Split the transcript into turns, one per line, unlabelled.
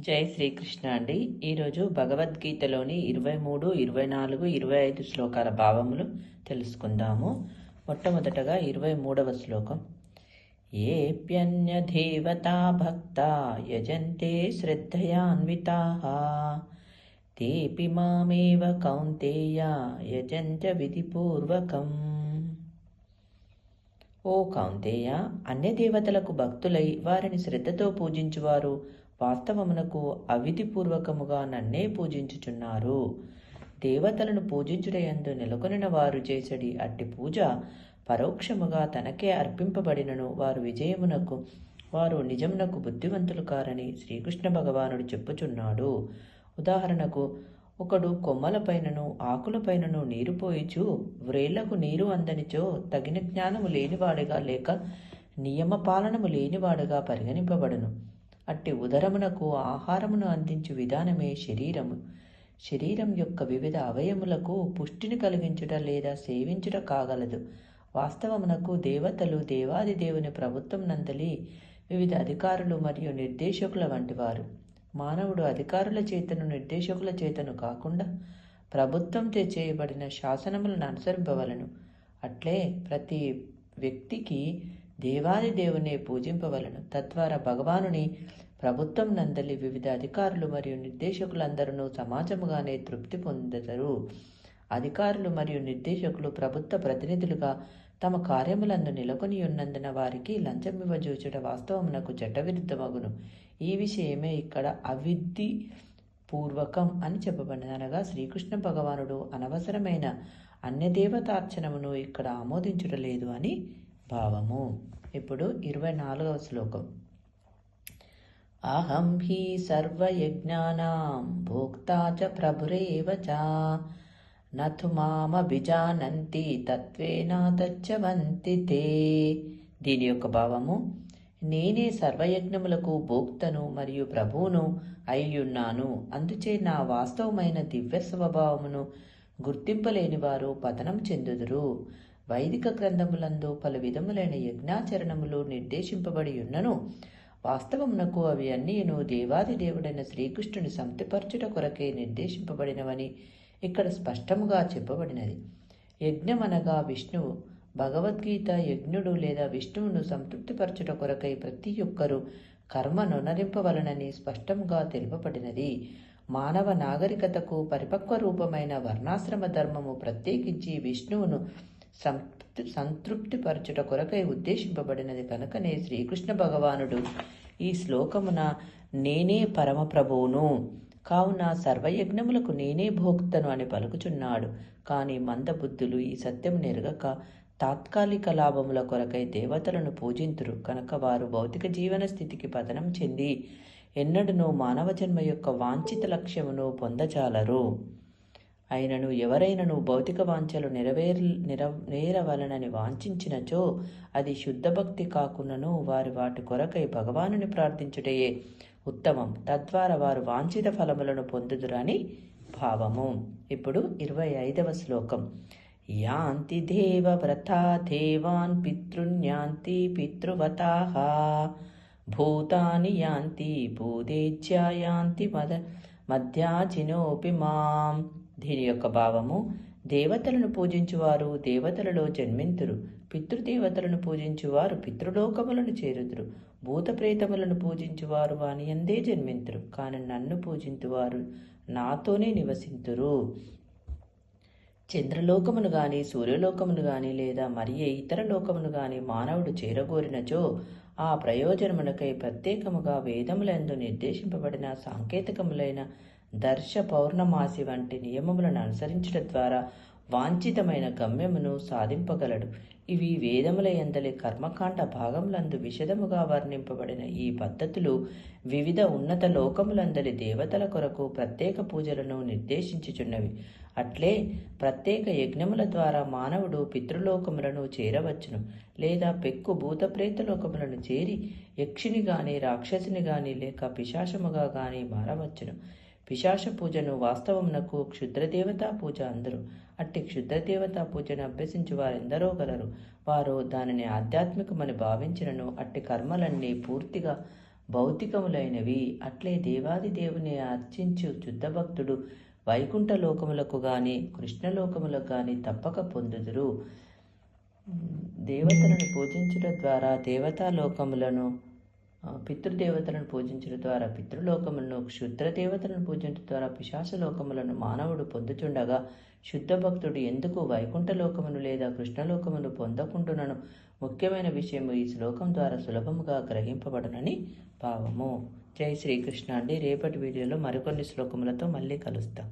జై శ్రీకృష్ణ అండి. ఈరోజు భగవద్గీతలోని 23, 24, 25 శ్లోకాల భావములు తెలుసుకుందాము. మొట్టమొదటగా 23వ శ్లోకం. ఏప్యన్యదేవతా భక్తా యజంతే శ్రద్ధయాన్వితాః తేపి మామేవ కౌంతేయ యజంత విధిపూర్వకం. ఓ కౌంతేయ, అన్య దేవతలకు భక్తులై వారిని శ్రద్ధతో పూజించువారు వాస్తవమునకు అవిధిపూర్వకముగా నన్నే పూజించుచున్నారు. దేవతలను పూజించుటయందు నెలకొనిన వారు చేసడి అట్టి పూజ పరోక్షముగా తనకే అర్పింపబడినను వారు నిజమునకు బుద్ధివంతులు కారని శ్రీకృష్ణ భగవానుడు చెప్పుచున్నాడు. ఉదాహరణకు, ఒకడు కొమ్మలపైనను ఆకులపైనను నీరు పోయిచు వ్రేళ్లకు నీరు అందనిచో తగిన జ్ఞానము లేనివాడుగా లేక నియమపాలనము లేనివాడుగా పరిగణింపబడును. అట్టి ఉదరమునకు ఆహారమును అందించు విధానమే శరీరము. శరీరం యొక్క వివిధ అవయములకు పుష్టిని కలిగించుట లేదా సేవించుట కాగలదు. వాస్తవమునకు దేవతలు దేవాది దేవుని ప్రభుత్వం నందలి వివిధ అధికారులు మరియు నిర్దేశకుల వంటివారు. మానవుడు అధికారుల చేతను నిర్దేశకుల చేతను కాకుండా ప్రభుత్వంతో చేయబడిన శాసనములను అనుసరింపవలను. అట్లే ప్రతి వ్యక్తికి దేవాది దేవుని పూజింపవలను. తద్వారా భగవానుని ప్రభుత్వం నందలి వివిధ అధికారులు మరియు నిర్దేశకులందరూ సమాజముగానే తృప్తి పొందుతారు. అధికారులు మరియు నిర్దేశకులు ప్రభుత్వ ప్రతినిధులుగా తమ కార్యములందు నెలకొని ఉన్నందున వారికి లంచమివ్వజూచుట వాస్తవమునకు చట్టవిరుద్ధమగును. ఈ విషయమే ఇక్కడ అవిధి పూర్వకం అని చెప్పబడినది. అనగా శ్రీకృష్ణ భగవానుడు అనవసరమైన అన్యదేవతార్చనమును ఇక్కడ ఆమోదించుటలేదు అని భావము. ఇప్పుడు 24వ శ్లోకం. అహం హి సర్వయజ్ఞానాం భోక్తా చ ప్రభురేవ చ నతు మామభిజానంతి తత్వేన తచ్చవంతి తే. దీని యొక్క భావము, నేనే సర్వయజ్ఞములకు భోక్తను మరియు ప్రభువును అయ్యున్నాను. అందుచే నా వాస్తవమైన దివ్య స్వభావమును గుర్తింపలేని వారు పతనం చెందుదురు. వైదిక గ్రంథములందు పలు విధములైన యజ్ఞాచరణములు నిర్దేశింపబడి ఉన్నను. వాస్తవమునకు అవి అన్నీను దేవాది దేవుడైన శ్రీకృష్ణుని సంతృప్తిపరచుట కొరకే నిర్దేశింపబడినవని ఇక్కడ స్పష్టముగా చెప్పబడినది. యజ్ఞమనగా విష్ణువు. భగవద్గీత యజ్ఞుడు లేదా విష్ణువును సంతృప్తిపరచుట కొరకై ప్రతి ఒక్కరూ కర్మనొనరింపవలనని స్పష్టంగా తెలుపబడినది. మానవ నాగరికతకు పరిపక్వ రూపమైన వర్ణాశ్రమ ధర్మము ప్రత్యేకించి విష్ణువును సంతృప్తిపరచుట కొరకై ఉద్దేశింపబడినది. కనుకనే శ్రీకృష్ణ భగవానుడు ఈ శ్లోకమున నేనే పరమప్రభువును, కావున సర్వయజ్ఞములకు నేనే భోక్తను అని పలుకుచున్నాడు. కానీ మందబుద్ధులు ఈ సత్యం నెరగక తాత్కాలిక లాభముల కొరకై దేవతలను పూజింతురు. కనుక వారు భౌతిక జీవన స్థితికి పతనం చెంది ఎన్నడూ మానవ జన్మ యొక్క వాంఛిత లక్ష్యమును పొందజాలరు. అయినను ఎవరైనను భౌతిక వాంఛలు నెరవేరవలనని వాంఛించినచో అది శుద్ధ భక్తి కాకున్నను వాటి కొరకై భగవానుని ప్రార్థించుటయే ఉత్తమం. తద్వారా వారు వాంఛిత ఫలములను పొందుదురని భావము. ఇప్పుడు 25వ శ్లోకం. యాంతి దేవవ్రతా దేవాన్ పితృన్యాంతి పితృవతాః భూతాని యాంతి భూదేజ్యా యాంతి మధ్యాజినోపి మాం. దీని యొక్క భావము, దేవతలను పూజించువారు దేవతలలో జన్మింతురు. పితృదేవతలను పూజించువారు పితృలోకములను చేరుదురు. భూత ప్రేతములను పూజించువారు వాని యందే జన్మింతురు. కానీ నన్ను పూజించువారు నాతోనే నివసింతురు. చంద్రలోకమును గాని సూర్యలోకమును గాని లేదా మరి ఇతర లోకమును గాని మానవుడు చేరగోరినచో ఆ ప్రయోజనమునకై ప్రత్యేకముగా వేదములందు నిర్దేశింపబడిన సాంకేతికములైన దర్శ పౌర్ణమాసి వంటి నియమములను అనుసరించడం ద్వారా వాంఛితమైన గమ్యమును సాధింపగలడు. ఇవి వేదముల యందలి కర్మకాండ భాగములందు విశదముగా వర్ణింపబడిన ఈ పద్ధతులు వివిధ ఉన్నత లోకములందలి దేవతల కొరకు ప్రత్యేక పూజలను నిర్దేశించుచున్నవి. అట్లే ప్రత్యేక యజ్ఞముల ద్వారా మానవుడు పితృలోకములను చేరవచ్చును, లేదా పెక్కు భూతప్రేత లోకములను చేరి యక్షిని గాని రాక్షసిని గాని లేక పిశాచముగా గాని మారవచ్చును. పిశాచ పూజను వాస్తవమునకు క్షుద్రదేవతా పూజ అందరు. అట్టి క్షుద్రదేవతా పూజను అభ్యసించు వారెందరో గలరు. వారు దానిని ఆధ్యాత్మికమని భావించినను అట్టి కర్మలన్నీ పూర్తిగా భౌతికములైనవి. అట్లే దేవాది దేవుని అర్చించు శుద్ధభక్తుడు వైకుంఠ లోకములకు గాని కృష్ణలోకములకు గాని తప్పక పొందుదురు. దేవతలను పూజించుట ద్వారా దేవతాలోకములను, పితృదేవతలను పూజించడం ద్వారా పితృలోకములను, క్షుద్రదేవతలను పూజించడం ద్వారా పిశాచలోకములను మానవుడు పొందుచుండగా శుద్ధ భక్తుడు ఎందుకు వైకుంఠలోకమును లేదా కృష్ణలోకమును పొందకుండునను ముఖ్యమైన విషయము ఈ శ్లోకం ద్వారా సులభముగా గ్రహింపబడునని భావము. జై శ్రీకృష్ణ అండి. రేపటి వీడియోలో మరికొన్ని శ్లోకములతో మళ్ళీ కలుస్తాం.